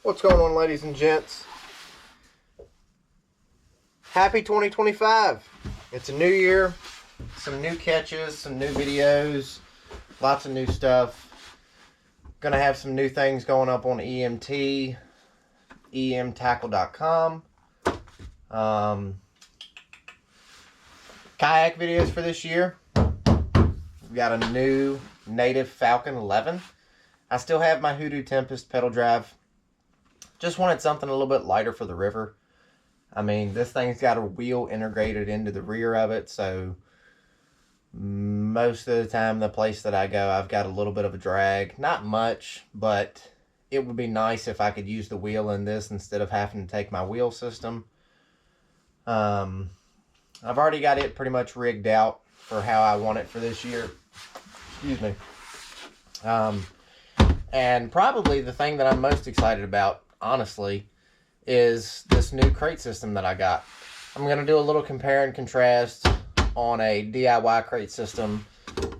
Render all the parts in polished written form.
What's going on, ladies and gents? Happy 2025. It's a new year, some new catches, some new videos, lots of new stuff. Gonna have some new things going up on EMT, emtackle.com. Kayak videos for this year. We've got a new Native Falcon 11. I still have my Hoodoo Tempest pedal drive. Just wanted something a little bit lighter for the river. I mean, this thing's got a wheel integrated into the rear of it, so most of the time, the place that I go, I've got a little bit of a drag. Not much, but it would be nice if I could use the wheel in this instead of having to take my wheel system. I've already got it pretty much rigged out for how I want it for this year. Excuse me. And probably the thing that I'm most excited about, honestly, is this new crate system that I got. I'm going to do a little compare and contrast on a DIY crate system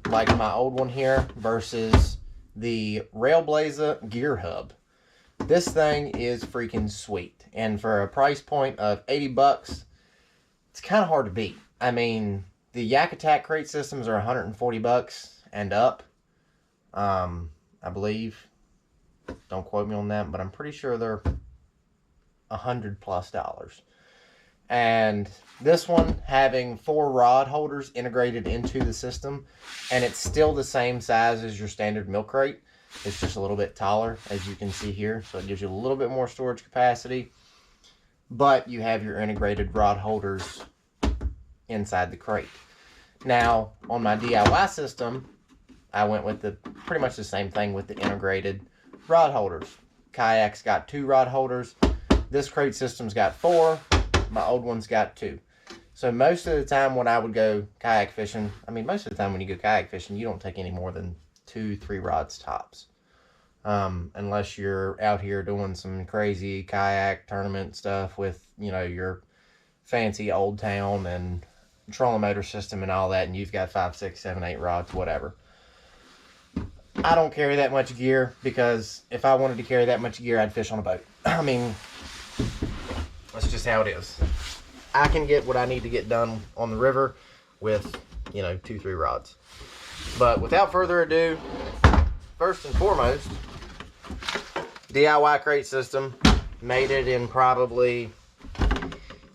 like my old one here versus the Railblaza gear hub. This thing is freaking sweet. And for a price point of 80 bucks, it's kind of hard to beat. I mean, the Yak Attack crate systems are 140 bucks and up. I believe. Don't quote me on that, but I'm pretty sure they're $100+. And this one having 4 rod holders integrated into the system, and it's still the same size as your standard milk crate. It's just a little bit taller, as you can see here, so it gives you a little bit more storage capacity, but you have your integrated rod holders inside the crate. Now, on my DIY system, I went with pretty much the same thing with the integrated rod holders. Kayak's got 2 rod holders. This crate system's got 4. My old one's got 2. So most of the time when I would go kayak fishing, I mean, most of the time when you go kayak fishing, you don't take any more than 2-3 rods tops. Unless you're out here doing some crazy kayak tournament stuff with, you know, your fancy Old Town and trolling motor system and all that, and you've got 5, 6, 7, 8 rods, whatever. I don't carry that much gear, because if I wanted to carry that much gear, I'd fish on a boat. I mean, that's just how it is. I can get what I need to get done on the river with, you know, 2-3 rods. But without further ado, first and foremost, DIY crate system. Made it in probably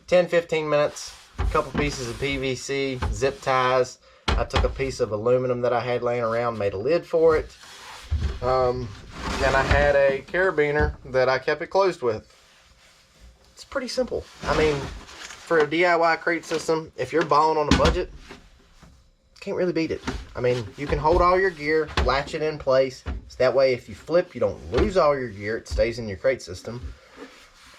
10-15 minutes. A couple pieces of PVC, zip ties. I took a piece of aluminum that I had laying around, made a lid for it. Then I had a carabiner that I kept it closed with. It's pretty simple. I mean, for a DIY crate system, if you're balling on a budget, can't really beat it. I mean, you can hold all your gear, latch it in place. So that way, if you flip, you don't lose all your gear. It stays in your crate system.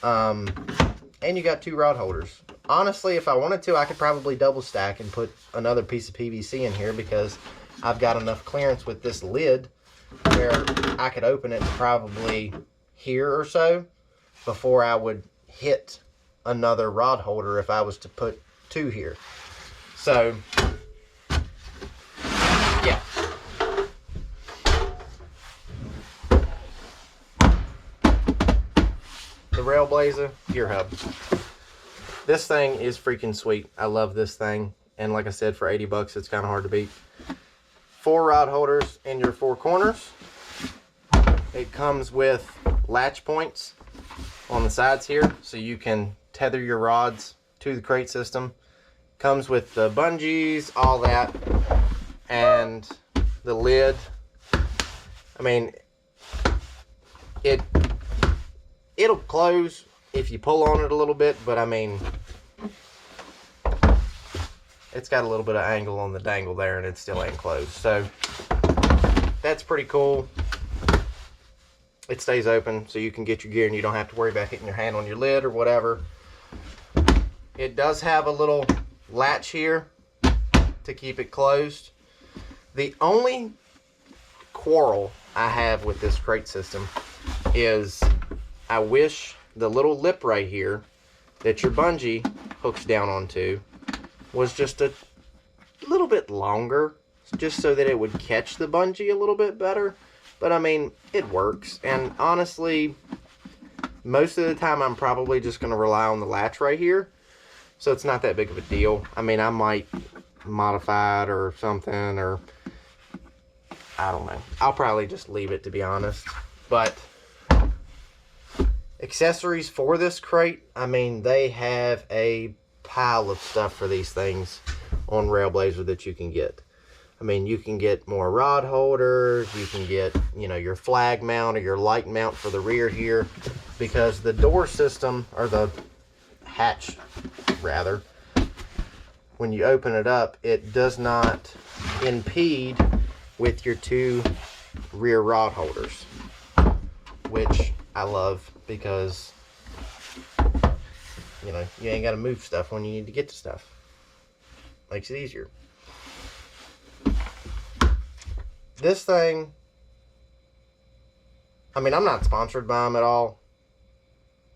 And you got 2 rod holders. Honestly, if I wanted to, I could probably double stack and put another piece of PVC in here, because I've got enough clearance with this lid where I could open it to probably here or so before I would hit another rod holder if I was to put 2 here. So, yeah. The Railblaza gear hub. This thing is freaking sweet. I love this thing. And like I said, for 80 bucks, it's kind of hard to beat. 4 rod holders in your 4 corners. It comes with latch points on the sides here, so you can tether your rods to the crate system. Comes with the bungees, all that, and the lid. I mean, it'll close if you pull on it a little bit, but I mean, it's got a little bit of angle on the dangle there, and it still ain't closed. So that's pretty cool. It stays open, so you can get your gear and you don't have to worry about hitting your hand on your lid or whatever. It does have a little latch here to keep it closed. The only quarrel I have with this crate system is I wish the little lip right here that your bungee hooks down onto was just a little bit longer, just so that it would catch the bungee a little bit better. But I mean, it works. And honestly, Most of the time, I'm probably just going to rely on the latch right here. So it's not that big of a deal. I mean, I might modify it or something, or I don't know. I'll probably just leave it, to be honest. But accessories for this crate, I mean, they have a pile of stuff for these things on Railblaza that you can get. I mean, you can get more rod holders, you can get, you know, your flag mount or your light mount for the rear here, because the door system, or the hatch rather, when you open it up, it does not impede with your 2 rear rod holders, which I love, because, you know, you ain't got to move stuff when you need to get to stuff. Makes it easier. This thing, I mean, I'm not sponsored by them at all.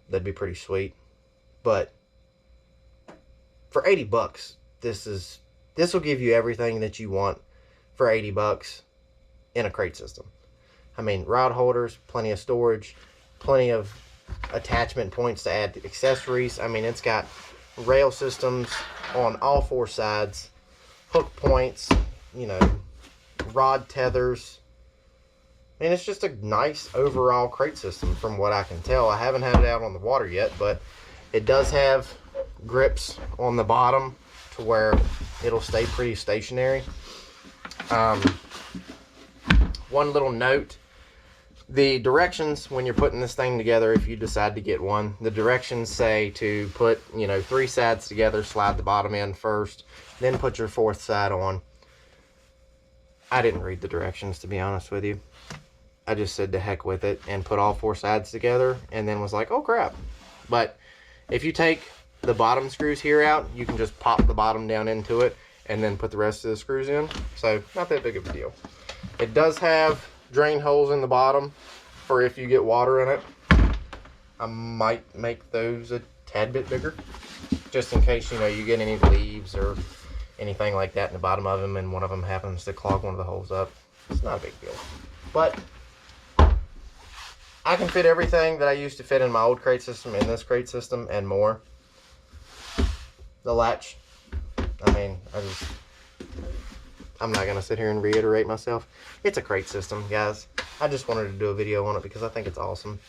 That'd be pretty sweet. But for 80 bucks, this will give you everything that you want for 80 bucks in a crate system. I mean, rod holders, plenty of storage, plenty of attachment points to add accessories. I mean, it's got rail systems on all 4 sides, hook points, you know, rod tethers. I mean, it's just a nice overall crate system from what I can tell. I haven't had it out on the water yet, but it does have grips on the bottom to where it'll stay pretty stationary. One little note, the directions when you're putting this thing together, if you decide to get one, the directions say to put, you know, 3 sides together, slide the bottom in first, then put your 4th side on. I didn't read the directions, to be honest with you. I just said to heck with it and put all 4 sides together, and then was like, oh crap. But if you take the bottom screws here out, you can just pop the bottom down into it and then put the rest of the screws in. So not that big of a deal. It does have drain holes in the bottom for if you get water in it. I might make those a tad bit bigger, just in case, you know, you get any leaves or anything like that in the bottom of them and one of them happens to clog one of the holes up. It's not a big deal. But I can fit everything that I used to fit in my old crate system in this crate system and more. The latch, I mean, I'm not going to sit here and reiterate myself. It's a crate system, guys. I just wanted to do a video on it because I think it's awesome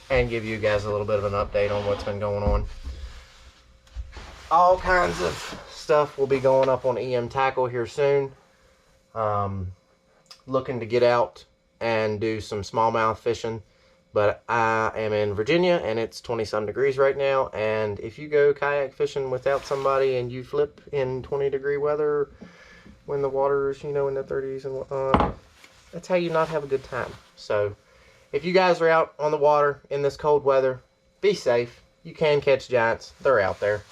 and give you guys a little bit of an update on what's been going on. All kinds of stuff will be going up on EM Tackle here soon. Looking to get out and do some smallmouth fishing, but I am in Virginia and it's 20-some degrees right now, and if you go kayak fishing without somebody and you flip in 20-degree weather when the water is, you know, in the 30s and whatnot, that's how you not have a good time. So if you guys are out on the water in this cold weather, be safe. You can catch giants. They're out there.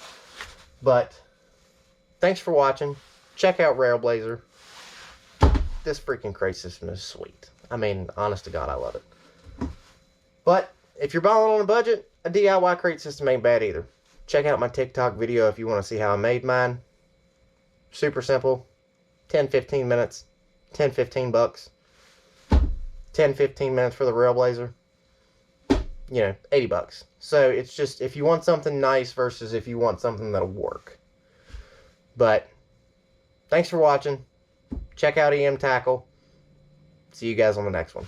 But thanks for watching. Check out Railblaza. This freaking crate system is sweet. I mean, honest to God, I love it. But if you're balling on a budget, a DIY crate system ain't bad either. Check out my TikTok video if you want to see how I made mine. Super simple. 10-15 minutes. 10-15 bucks. 10-15 minutes for the Railblaza. You know, 80 bucks. So it's just, if you want something nice versus if you want something that'll work. But thanks for watching. Check out EM Tackle. See you guys on the next one.